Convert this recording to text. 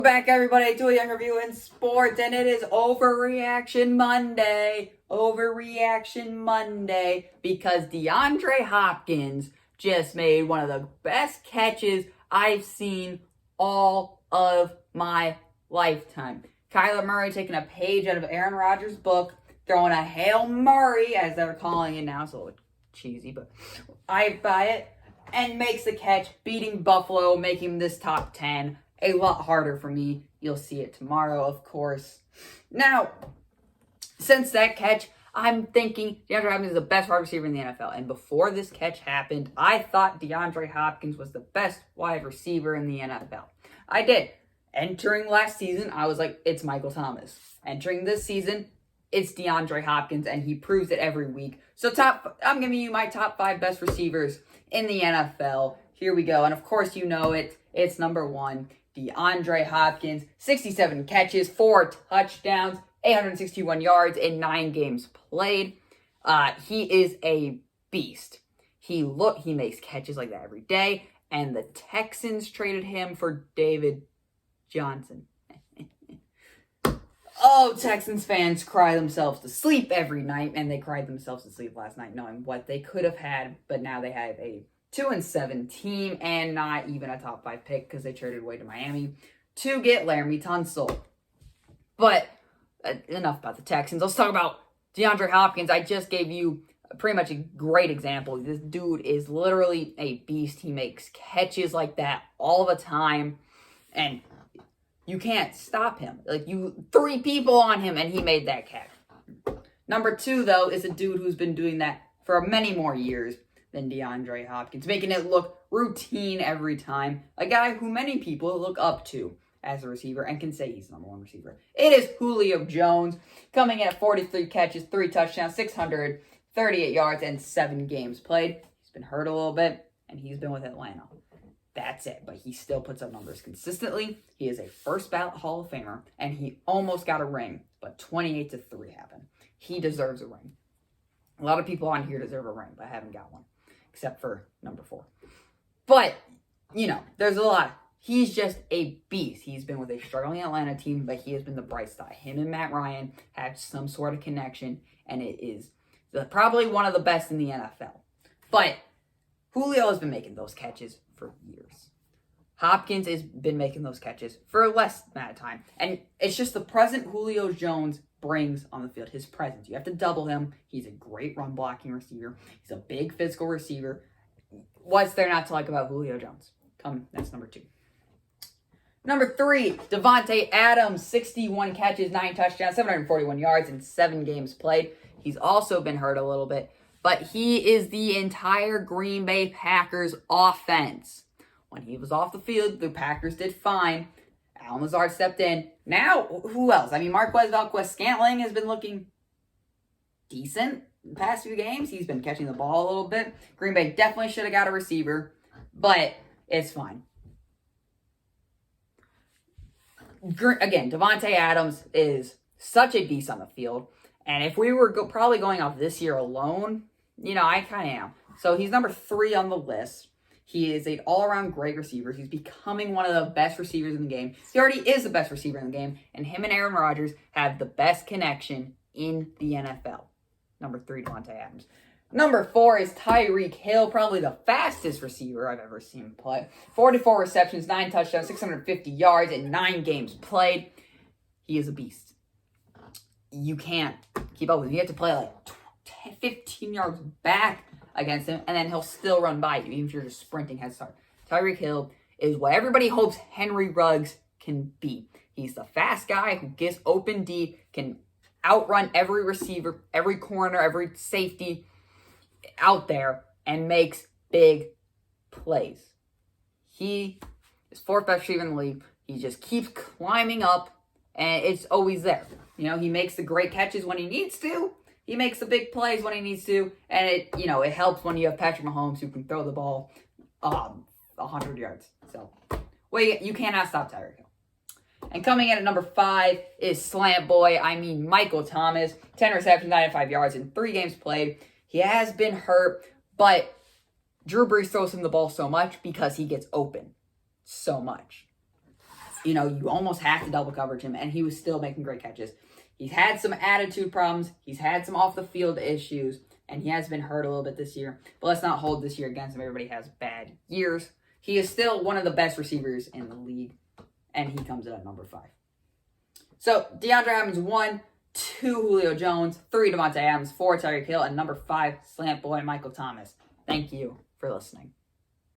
Back everybody to a young review in sports, and it is Overreaction Monday. Overreaction Monday because DeAndre Hopkins just made one of the best catches I've seen all of my lifetime. Kyler Murray taking a page out of Aaron Rodgers' book, throwing a Hail Murray, as they're calling it now. It's a little cheesy, but I buy it. And makes the catch, beating Buffalo, making this top 10 a lot harder for me. You'll see it tomorrow, of course. Now, since that catch, I'm thinking DeAndre Hopkins is the best wide receiver in the NFL. And before this catch happened, I thought DeAndre Hopkins was the best wide receiver in the NFL. I did. Entering last season, I was like, it's Michael Thomas. Entering this season, it's DeAndre Hopkins, and he proves it every week. So I'm giving you my top 5 best receivers in the NFL. Here we go. And of course, you know it. It's number 1, DeAndre Hopkins. 67 catches, 4 touchdowns, 861 yards in 9 games played. He is a beast. He makes catches like that every day. And the Texans traded him for David Johnson. Oh, Texans fans cry themselves to sleep every night, and they cried themselves to sleep last night knowing what they could have had, but now they have a 2-7 team and not even a top 5 pick because they traded away to Miami to get Laramie Tunsil. But enough about the Texans. Let's talk about DeAndre Hopkins. I just gave you pretty much a great example. This dude is literally a beast. He makes catches like that all the time, and you can't stop him. Like, 3 people on him, and he made that catch. Number 2, though, is a dude who's been doing that for many more years than DeAndre Hopkins, making it look routine every time. A guy who many people look up to as a receiver and can say he's the number 1 receiver. It is Julio Jones, coming in at 43 catches, 3 touchdowns, 638 yards, and 7 games played. He's been hurt a little bit, and he's been with Atlanta. That's it, but he still puts up numbers consistently. He is a first ballot Hall of Famer, and he almost got a ring, but 28-3 happened. He deserves a ring. A lot of people on here deserve a ring, but I haven't got one, except for number 4. But, there's a lot. He's just a beast. He's been with a struggling Atlanta team, but he has been the bright spot. Him and Matt Ryan have some sort of connection, and it is probably one of the best in the NFL. But Julio has been making those catches for years. Hopkins has been making those catches for a less amount of time. And it's just the present Julio Jones brings on the field. His presence. You have to double him. He's a great run blocking receiver. He's a big physical receiver. What's there not to like about Julio Jones? That's number 2. Number 3, Davante Adams. 61 catches, 9 touchdowns, 741 yards in 7 games played. He's also been hurt a little bit, but he is the entire Green Bay Packers offense. When he was off the field, the Packers did fine. Allen Lazard stepped in. Now, who else? Marquez Valdes-Scantling has been looking decent the past few games. He's been catching the ball a little bit. Green Bay definitely should have got a receiver, but it's fine. Again, Davante Adams is such a beast on the field. And if we were probably going off this year alone, I kind of am. So he's number 3 on the list. He is an all-around great receiver. He's becoming one of the best receivers in the game. He already is the best receiver in the game. And him and Aaron Rodgers have the best connection in the NFL. Number 3, Davante Adams. Number 4 is Tyreek Hill, probably the fastest receiver I've ever seen play. 44 receptions, 9 touchdowns, 650 yards in 9 games played. He is a beast. You can't keep up with him. You have to play like 15 yards back against him, and then he'll still run by you, even if you're just sprinting head start. Tyreek Hill is what everybody hopes Henry Ruggs can be. He's the fast guy who gets open deep, can outrun every receiver, every corner, every safety out there, and makes big plays. He is 4th best receiver in the league. He just keeps climbing up, and it's always there. He makes the great catches when he needs to. He makes the big plays when he needs to, and it helps when you have Patrick Mahomes who can throw the ball 100 yards. So, you cannot stop Tyreek Hill. And coming in at number 5 is Slant Boy. Michael Thomas. 10 receptions, 95 yards in 3 games played. He has been hurt, but Drew Brees throws him the ball so much because he gets open so much. you know, you almost have to double coverage him, and he was still making great catches. He's had some attitude problems. He's had some off-the-field issues, and he has been hurt a little bit this year. But let's not hold this year against him. Everybody has bad years. He is still one of the best receivers in the league, and he comes in at number 5. So, DeAndre Hopkins 1, 2 Julio Jones, 3 Devontae Adams, 4 Tyreek Hill, and number 5 Slant Boy Michael Thomas. Thank you for listening.